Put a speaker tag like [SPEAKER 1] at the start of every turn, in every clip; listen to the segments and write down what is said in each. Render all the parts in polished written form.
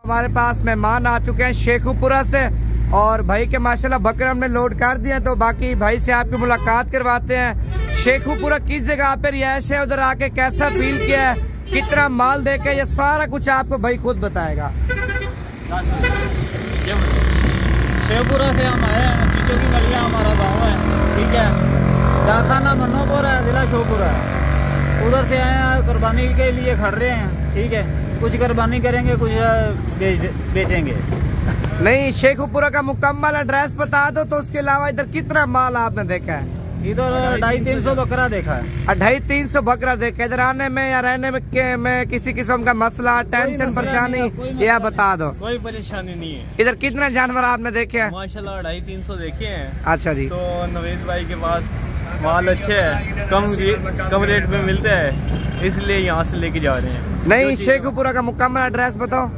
[SPEAKER 1] हमारे पास मेहमान आ चुके हैं शेखुपुरा से और भाई के माशाल्लाह बकरे हमने लोड कर दिए, तो बाकी भाई से आपकी मुलाकात करवाते हैं। शेखुपुरा किस जगह पे रिहायश है, उधर आके कैसा फील किया है, कितना माल देके, ये सारा कुछ आपको भाई खुद बताएगा।
[SPEAKER 2] शेखुपुरा से हम आए हैं, चीचों की मलिया हमारा गाँव है, ठीक है। डाखाना मनोपुरा है, जिला शेखुपुरा है। उधर से आए हैं, कुर्बानी के लिए खड़ रहे हैं, ठीक है। कुछ कुर्बानी करेंगे, कुछ बेचेंगे।
[SPEAKER 1] नहीं, शेखुपुरा का मुकम्मल एड्रेस बता दो, तो उसके अलावा इधर कितना माल आपने देखा है?
[SPEAKER 2] इधर 250-300 बकरा देखा है।
[SPEAKER 1] 250-300 बकरा देखा। इधर आने में या रहने में किसी किस्म का मसला, टेंशन, परेशानी, यह बता दो।
[SPEAKER 3] कोई परेशानी नहीं है।
[SPEAKER 1] इधर कितने जानवर आपने देखे हैं?
[SPEAKER 3] माशाल्लाह 250-300 देखे हैं।
[SPEAKER 1] अच्छा जी।
[SPEAKER 3] तो नवेद भाई के पास माल अच्छे है, कम रेट में मिलते हैं, इसलिए यहाँ से लेके जा रहे हैं।
[SPEAKER 1] नहीं, शेखुपुरा का मुकम्मल एड्रेस बताओ।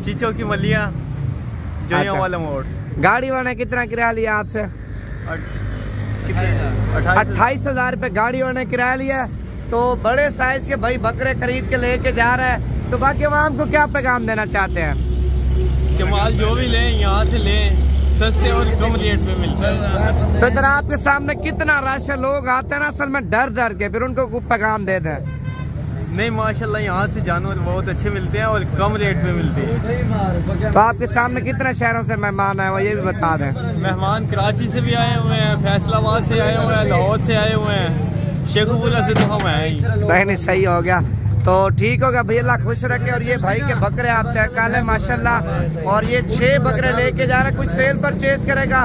[SPEAKER 3] चीचों की मलिया, जोया वाला मोड़।
[SPEAKER 1] गाड़ी वाले कितना किराया लिया आपसे? 28,000 रुपए गाड़ी वाले किराया लिया। तो बड़े साइज के भाई बकरे खरीद के लेके जा रहे हैं। तो बाकी आवाम को क्या पैगाम देना चाहते हैं?
[SPEAKER 3] कि माल जो भी लें यहाँ से लें, सस्ते और कम रेट में मिलता है।
[SPEAKER 1] तो इधर आपके सामने कितना रश है, लोग आते हैं ना असल में डर के, फिर उनको पैगाम दे दें।
[SPEAKER 3] नहीं, माशाल्लाह यहाँ से जानवर बहुत अच्छे मिलते हैं और कम रेट में मिलते हैं।
[SPEAKER 1] तो आपके सामने कितने शहरों से मेहमान आए हुए, ये भी बता दें।
[SPEAKER 3] मेहमान कराची से भी आए हुए हैं, फैसलाबाद से आए हुए हैं, लाहौर से आए हुए हैं, शेखुपुरा से तो हम आए ही।
[SPEAKER 1] नहीं, सही हो गया। तो ठीक होगा भैया, अल्लाह खुश रखे। और ये भाई के बकरे आप चेक कर लें माशाल्लाह। और ये 6 बकरे लेके जा रहा है, कुछ सेल परचेज करेगा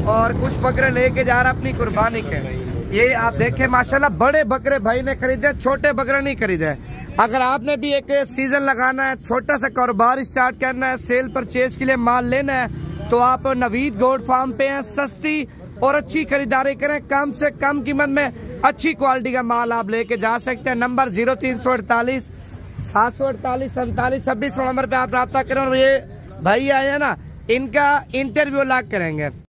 [SPEAKER 1] और कुछ बकरे लेके जा रहा है अपनी कुर्बानी के। ये आप देखें माशाल्लाह, बड़े बकरे भाई ने खरीदे, छोटे बकरे नहीं खरीदे। अगर आपने भी एक सीजन लगाना है, छोटा सा कारोबार स्टार्ट करना है, सेल परचेज के लिए माल लेना है, तो आप नवीद गोट फार्म पे हैं। सस्ती और अच्छी खरीदारी करें, कम से कम कीमत में अच्छी क्वालिटी का माल आप लेके जा सकते हैं। नंबर 0348 748 47 26 नंबर पे आप रब्ता करें। और ये भाई आए हैं ना, इनका इंटरव्यू लाग करेंगे।